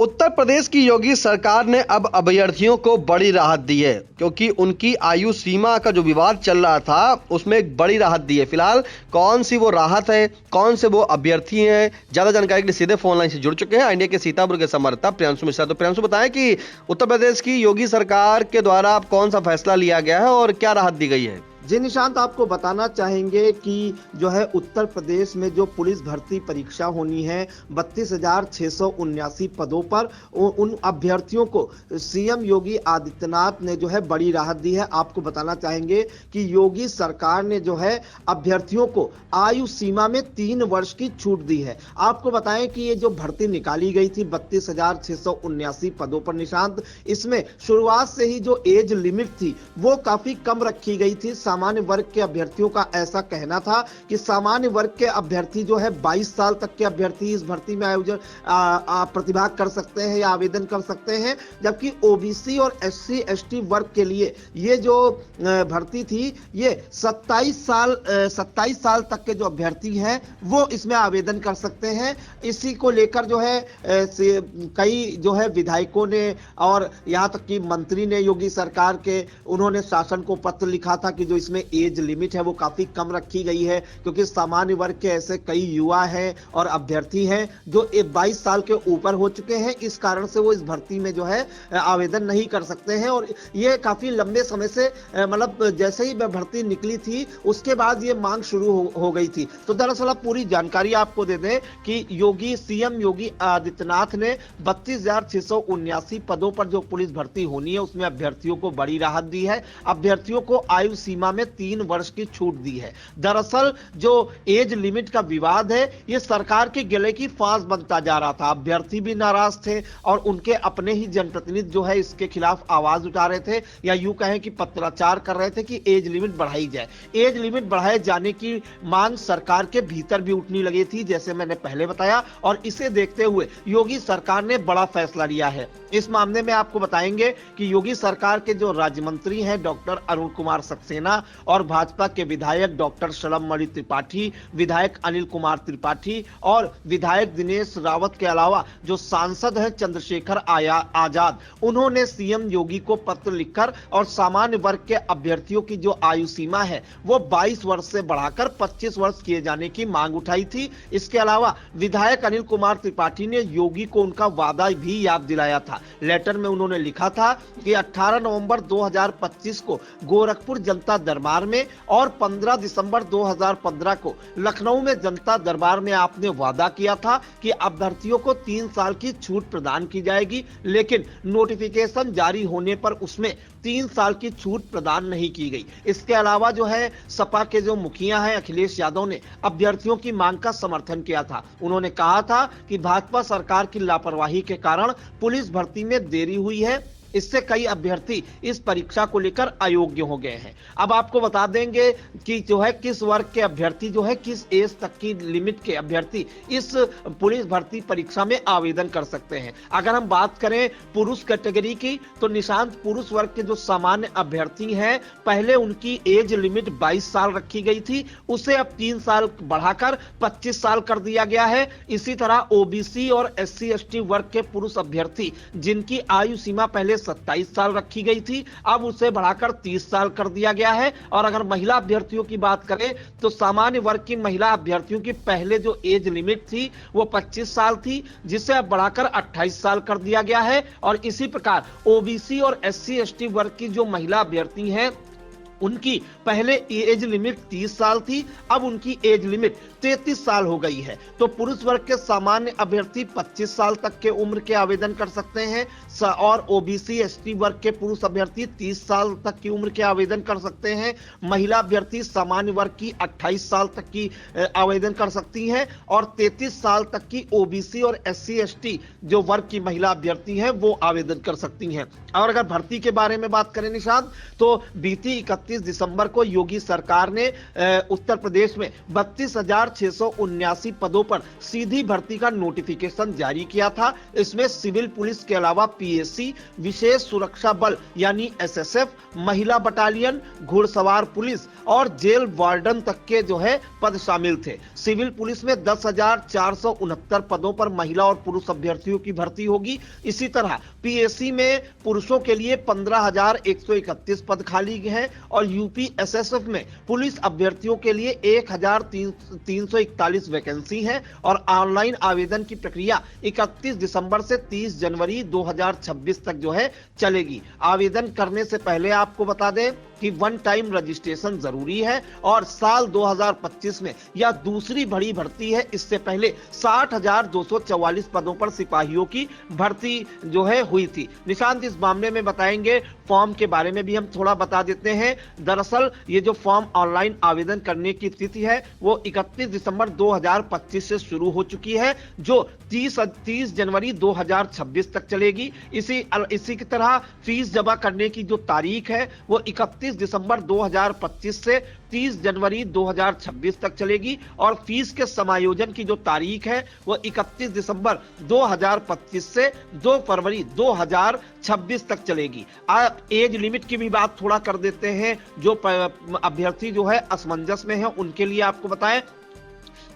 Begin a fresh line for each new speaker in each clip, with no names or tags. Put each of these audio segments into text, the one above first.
उत्तर प्रदेश की योगी सरकार ने अब अभ्यर्थियों को बड़ी राहत दी है, क्योंकि उनकी आयु सीमा का जो विवाद चल रहा था उसमें एक बड़ी राहत दी है। फिलहाल कौन सी वो राहत है, कौन से वो अभ्यर्थी हैं, ज्यादा जानकारी के लिए सीधे फोन लाइन से जुड़ चुके हैं इंडिया के सीतापुर के संवाददाता प्रियांशु मिश्रा। तो प्रियांशु, बताएं कि उत्तर प्रदेश की योगी सरकार के द्वारा अब कौन सा फैसला लिया गया है और क्या राहत दी गई है।
जी निशांत, आपको बताना चाहेंगे कि जो है उत्तर प्रदेश में जो पुलिस भर्ती परीक्षा होनी है 32,679 पदों पर, उन अभ्यर्थियों को सीएम योगी आदित्यनाथ ने जो है बड़ी राहत दी है। आपको बताना चाहेंगे कि योगी सरकार ने जो है अभ्यर्थियों को आयु सीमा में 3 वर्ष की छूट दी है। आपको बताएं कि ये जो भर्ती निकाली गई थी 32,679 पदों पर निशांत, इसमें शुरुआत से ही जो एज लिमिट थी वो काफी कम रखी गई थी। सामान्य वर्ग के अभ्यर्थियों का ऐसा कहना था कि सामान्य वर्ग के अभ्यर्थी जो है 22 साल तक के अभ्यर्थी इस भर्ती में आयोजन प्रतिभाग कर सकते हैं या आवेदन कर सकते हैं, जबकि ओबीसी और एससी एसटी वर्ग के लिए ये जो भर्ती थी ये 27 साल तक के जो अभ्यर्थी हैं वो इसमें आवेदन कर सकते हैं। इसी को लेकर जो है कई जो है विधायकों ने और यहाँ तक कि मंत्री ने योगी सरकार के उन्होंने शासन को पत्र लिखा था कि जो इसमें एज लिमिट है वो काफी कम रखी गई है, क्योंकि सामान्य वर्ग के ऐसे कई युवा हैं और अभ्यर्थी हैं जो 22 साल के ऊपर हो चुके हैं। इस कारण से वो इस भर्ती में जो है आवेदन नहीं कर सकते हैं और ये काफी लंबे समय से मतलब जैसे ही भर्ती निकली थी उसके बाद ये मांग शुरू हो गई थी। तो दरअसल अब पूरी जानकारी आपको दे दें कि सीएम योगी आदित्यनाथ ने 32,679 पदों पर जो पुलिस भर्ती होनी है उसमें अभ्यर्थियों को बड़ी राहत दी है। अभ्यर्थियों को आयु सीमा में 3 वर्ष की छूट दी है। दरअसल जो एज लिमिट का विवाद है ये सरकार के गले की फांस बनता जा रहा था। अभ्यर्थी भी नाराज थे और उनके अपने ही जनप्रतिनिधि जो है इसके खिलाफ आवाज उठा रहे थे या यूं कहें कि पत्राचार कर रहे थे कि एज लिमिट बढ़ाई जाए। एज लिमिट बढ़ाए जाने की मांग सरकार के भीतर भी उठने लगी थी, जैसे मैंने पहले बताया, और इसे देखते हुए योगी सरकार ने बड़ा फैसला लिया है। इस मामले में आपको बताएंगे कि योगी सरकार के जो राज्य मंत्री हैं डॉक्टर अरुण कुमार सक्सेना और भाजपा के विधायक डॉक्टर शलभमणि त्रिपाठी, विधायक अनिल कुमार त्रिपाठी और विधायक दिनेश रावत के अलावा जो सांसद हैं चंद्रशेखर आजाद, उन्होंने सीएम योगी को पत्र लिखकर और सामान्य वर्ग के अभ्यर्थियों की जो आयु सीमा है वो 22 वर्ष से बढ़ाकर 25 वर्ष किए जाने की मांग उठाई थी। इसके अलावा विधायक अनिल कुमार त्रिपाठी ने योगी को उनका वादा भी याद दिलाया था। लेटर में उन्होंने लिखा था कि 18 नवंबर 2025 को गोरखपुर जनता दरबार में और 15 दिसंबर 2015 को लखनऊ में जनता दरबार में आपने वादा किया था कि अभ्यर्थियों को 3 साल की छूट प्रदान की जाएगी, लेकिन नोटिफिकेशन जारी होने पर उसमें 3 साल की छूट प्रदान नहीं की गई। इसके अलावा जो है सपा के जो मुखिया हैं अखिलेश यादव ने अभ्यर्थियों की मांग का समर्थन किया था। उन्होंने कहा था कि भाजपा सरकार की लापरवाही के कारण पुलिस भर्ती में देरी हुई है, इससे कई अभ्यर्थी इस परीक्षा को लेकर अयोग्य हो गए हैं। अब आपको बता देंगे कि जो है किस वर्ग के अभ्यर्थी जो है किस एज तक की लिमिट के अभ्यर्थी इस पुलिस भर्ती परीक्षा में आवेदन कर सकते हैं। अगर हम बात करें पुरुष कैटेगरी की तो निशांत, पुरुष वर्ग के जो सामान्य अभ्यर्थी हैं पहले उनकी एज लिमिट 22 साल रखी गई थी, उसे अब 3 साल बढ़ाकर 25 साल कर दिया गया है। इसी तरह ओबीसी और एससी एसटी वर्ग के पुरुष अभ्यर्थी जिनकी आयु सीमा पहले 27 साल रखी गई थी अब उसे बढ़ाकर 30 साल कर दिया गया है। और अगर महिला अभ्यर्थियों की बात करें तो सामान्य वर्ग की महिला अभ्यर्थियों की पहले जो एज लिमिट थी वो 25 साल थी, जिसे अब बढ़ाकर 28 साल कर दिया गया है। और इसी प्रकार ओबीसी और एससी एसटी वर्ग की जो महिला अभ्यर्थी हैं उनकी पहले एज लिमिट 30 साल थी, अब उनकी एज लिमिट 33 साल हो गई है। तो पुरुष वर्ग के सामान्य अभ्यर्थी 25 साल तक के उम्र के आवेदन कर सकते हैं और ओबीसी एसटी वर्ग के पुरुष अभ्यर्थी 30 साल तक की उम्र के आवेदन कर सकते हैं। महिला अभ्यर्थी सामान्य वर्ग की 28 साल तक की आवेदन कर सकती हैं और 33 साल तक की ओबीसी और एससी एसटी जो वर्ग की महिला अभ्यर्थी हैं वो आवेदन कर सकती हैं। और अगर भर्ती के बारे में बात करें निशांत, तो बीती 31 दिसंबर को योगी सरकार ने उत्तर प्रदेश में 32,679 10,679 पदों पर सीधी भर्ती का नोटिफिकेशन जारी किया था। इसमें सिविल पुलिस के अलावा पीएसी, विशेष सुरक्षा बल यानी एसएसएफ, महिला बटालियन, घुड़सवार पुलिस और जेल वार्डन तक के जो है पद शामिल थे। सिविल पुलिस में 10,469 पदों पर महिला और पुरुष अभ्यर्थियों की भर्ती होगी। इसी तरह पीएसी में पुरुषों के लिए 15,131 पद खाली हैं और यूपी एसएसएफ में पुलिस अभ्यर्थियों के लिए 1,341 वैकेंसी है और ऑनलाइन आवेदन की प्रक्रिया 31 दिसंबर से 30 जनवरी 2026 तक जो है चलेगी। आवेदन करने से पहले आपको बता दें कि वन टाइम रजिस्ट्रेशन जरूरी है और साल 2025 में यह दूसरी बड़ी भर्ती है। इससे पहले 60,244 पदों पर सिपाहियों की भर्ती जो है हुई थी। निशांत, इस मामले में बताएंगे फॉर्म के बारे में भी हम थोड़ा बता देते हैं। दरअसल ये जो फॉर्म ऑनलाइन आवेदन करने की तिथि है वो 31 दिसंबर 2025 से शुरू हो चुकी है, जो 30 जनवरी 2026 तक चलेगी। इसी की तरह फीस जमा करने की जो तारीख है वो 31 दिसंबर 2025 से 30 जनवरी 2026 तक चलेगी और फीस के समायोजन की जो तारीख है वो 31 दिसंबर 2025 से 2 फरवरी 2026 तक चलेगी। आप एज लिमिट की भी बात थोड़ा कर देते हैं। जो अभ्यर्थी जो है असमंजस में है उनके लिए आपको बताएं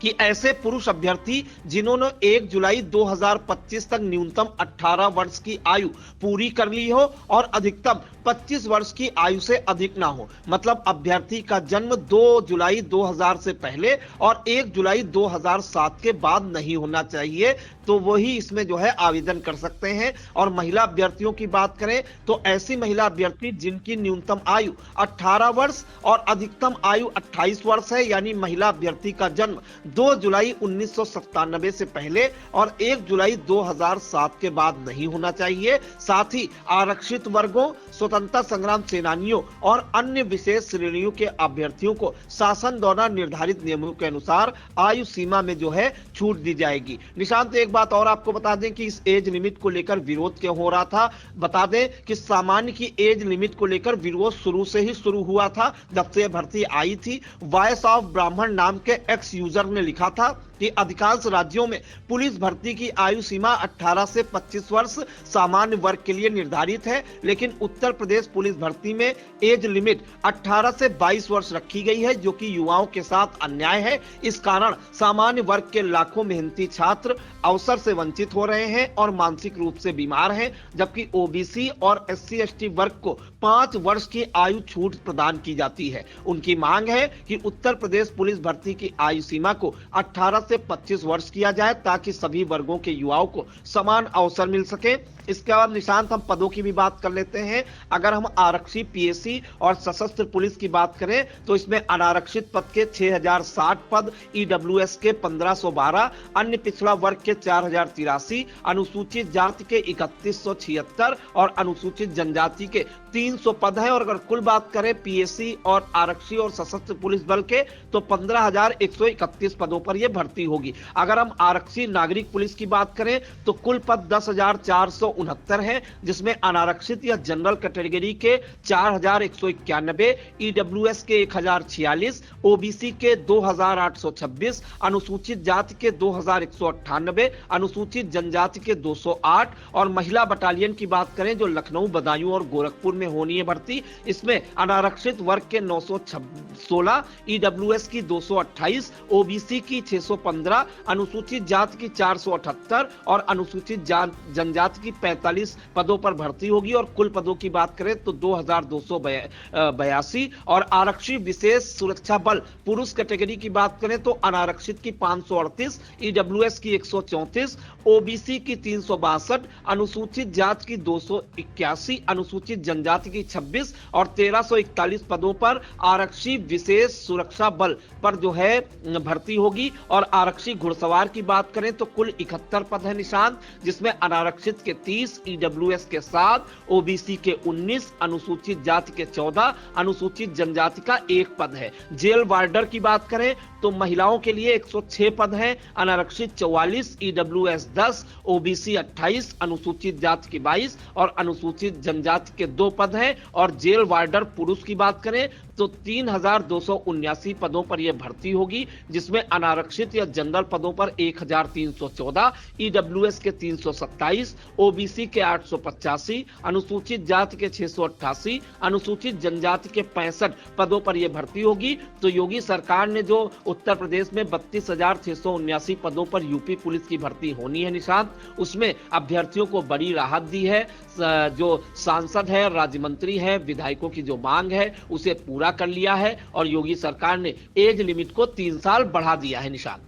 कि ऐसे पुरुष अभ्यर्थी जिन्होंने 1 जुलाई 2025 तक न्यूनतम 18 वर्ष की आयु पूरी कर ली हो और अधिकतम 25 वर्ष की आयु से अधिक ना हो, मतलब अभ्यर्थी का जन्म 2 जुलाई 2000 से पहले और 1 जुलाई 2007 के बाद नहीं होना चाहिए, तो वही इसमें जो है आवेदन कर सकते हैं। और महिला अभ्यर्थियों की बात करें तो ऐसी महिला अभ्यर्थी जिनकी न्यूनतम आयु 18 वर्ष और अधिकतम आयु 28 वर्ष है, यानी महिला अभ्यर्थी का जन्म 2 जुलाई 1997 से पहले और 1 जुलाई 2007 के बाद नहीं होना चाहिए। साथ ही आरक्षित वर्गों, स्वतंत्रता संग्राम सेनानियों और अन्य विशेष श्रेणियों के अभ्यर्थियों को शासन द्वारा निर्धारित नियमों के अनुसार आयु सीमा में जो है छूट दी जाएगी। निशांत, एक बात और आपको बता दें कि इस एज लिमिट को लेकर विरोध क्यों हो रहा था। बता दें कि सामान्य की एज लिमिट को लेकर विरोध शुरू से ही शुरू हुआ था। जब से भर्ती आई थी, वॉइस ऑफ ब्राह्मण नाम के एक्स यूजर ने लिखा था कि अधिकांश राज्यों में पुलिस भर्ती की आयु सीमा 18 से 25 वर्ष सामान्य वर्ग के लिए निर्धारित है, लेकिन उत्तर प्रदेश पुलिस भर्ती में एज लिमिट 18 से 22 वर्ष रखी गई है, जो कि युवाओं के साथ अन्याय है। इस कारण सामान्य वर्ग के लाखों मेहनती छात्र अवसर से वंचित हो रहे हैं और मानसिक रूप से बीमार हैं, जबकि ओबीसी और SC/ST वर्ग को 5 वर्ष की आयु छूट प्रदान की जाती है। उनकी मांग है कि उत्तर प्रदेश पुलिस भर्ती की आयु सीमा को 18 से 25 वर्ष किया जाए ताकि सभी वर्गों के युवाओं को समान अवसर मिल सके। इसके बाद निशांत, हम पदों की भी बात कर लेते हैं। अगर हम आरक्षी, पीएसी और सशस्त्र पुलिस की बात करें तो इसमें अनारक्षित पद के 6,060 पद, ईडब्ल्यूएस के 1,512, अन्य पिछड़ा वर्ग के 4,083, अनुसूचित जाति के 3,176 और अनुसूचित जनजाति के 300 पद हैं। और अगर कुल बात करें पीएसी और आरक्षी और सशस्त्र पुलिस बल के तो 15,131 पदों पर यह भर्ती होगी। अगर हम आरक्षी नागरिक पुलिस की बात करें तो कुल पद 10,469 हैं, जिसमें अनारक्षित या जनरल कैटेगरी के 4,191, ईडब्ल्यूएस के 1,046, ओबीसी के 2,826, अनुसूचित जाति के 2,198, अनुसूचित जनजाति के 208 और महिला बटालियन की बात करें जो लखनऊ, बदायूं और गोरखपुर में होनी है भर्ती, इसमें अनारक्षित वर्ग के 916, ईडब्ल्यूएस की 228, ओबीसी की 615, अनुसूचित जाति की 478 और अनुसूचित जनजाति की 45 पदों पर भर्ती होगी। और कुल पदों की बात करें तो 2,282 और आरक्षी विशेष सुरक्षा बल पुरुष कैटेगरी की बात करें तो अनारक्षित की 538, ईडब्ल्यूएस की 134, ओबीसी की 362, अनुसूचित जाति की 281, अनुसूचित जनजाति की 26 और 1,341 पदों पर आरक्षी विशेष सुरक्षा बल पर जो है भर्ती होगी। और आरक्षी घुड़सवार की बात करें तो कुल 71 पद है निशांत, जिसमें अनारक्षित के 30, ईडब्ल्यूएस के 7, ओबीसी के 19, अनुसूचित जाति के 14, अनुसूचित जनजाति का 1 पद है। जेल वार्डर की बात करें तो महिलाओं के लिए 106 पद हैं, अनारक्षित 44, ईडब्ल्यूएस 10, ओबीसी 28, अनुसूचित जाति की 22 और अनुसूचित जनजाति के 2 पद हैं। और जेल वार्डर पुरुष की बात करें तो 3,279 पदों पर यह भर्ती होगी, जिसमें अनारक्षित या जनरल पदों पर 1,314, ईडब्ल्यूएस के 327, ओबीसी के 885, अनुसूचित जाति के 688, अनुसूचित जनजाति के 65 पदों पर यह भर्ती होगी। तो योगी सरकार ने जो उत्तर प्रदेश में 32,679 पदों पर यूपी पुलिस की भर्ती होनी है निशांत, उसमें अभ्यर्थियों को बड़ी राहत दी है। जो सांसद है, राज्य मंत्री है, विधायकों की जो मांग है उसे पूरा कर लिया है और योगी सरकार ने एज लिमिट को 3 साल बढ़ा दिया है निशांत।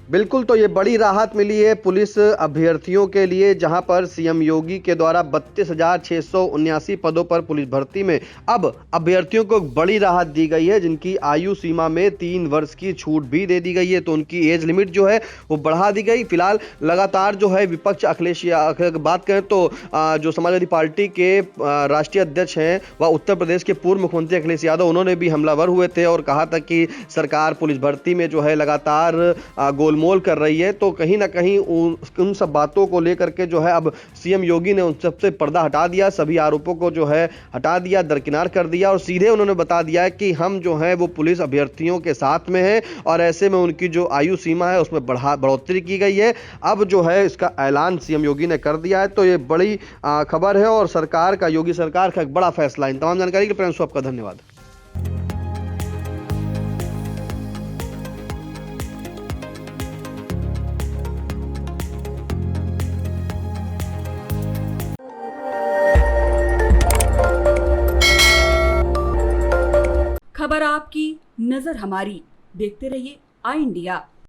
बिल्कुल, तो ये बड़ी राहत मिली है पुलिस अभ्यर्थियों के लिए, जहां पर सीएम योगी के द्वारा 32,679 पदों पर पुलिस भर्ती में अब अभ्यर्थियों को बड़ी राहत दी गई है, जिनकी आयु सीमा में 3 वर्ष की छूट भी दे दी गई है। तो उनकी एज लिमिट जो है वो बढ़ा दी गई। फिलहाल लगातार जो है विपक्ष अखिलेश यादव, बात करें तो जो समाजवादी पार्टी के राष्ट्रीय अध्यक्ष हैं वह उत्तर प्रदेश के पूर्व मुख्यमंत्री अखिलेश यादव, उन्होंने भी हमलावर हुए थे और कहा था कि सरकार पुलिस भर्ती में जो है लगातार गोलमोल कर रही है। तो कहीं ना कहीं उन सब बातों को लेकर के जो है अब सीएम योगी ने उन सबसे पर्दा हटा दिया, सभी आरोपों को जो है हटा दिया, दरकिनार कर दिया और सीधे उन्होंने बता दिया है कि हम जो है वो पुलिस अभ्यर्थियों के साथ में हैं और ऐसे में उनकी जो आयु सीमा है उसमें बढ़ोतरी की गई है। अब जो है इसका ऐलान सीएम योगी ने कर दिया है। तो ये बड़ी खबर है और सरकार का, योगी सरकार का एक बड़ा फैसला है। इन तमाम जानकारी के लिए प्रियांशु आपका धन्यवाद।
खबर आपकी, नजर हमारी। देखते रहिए आई इंडिया।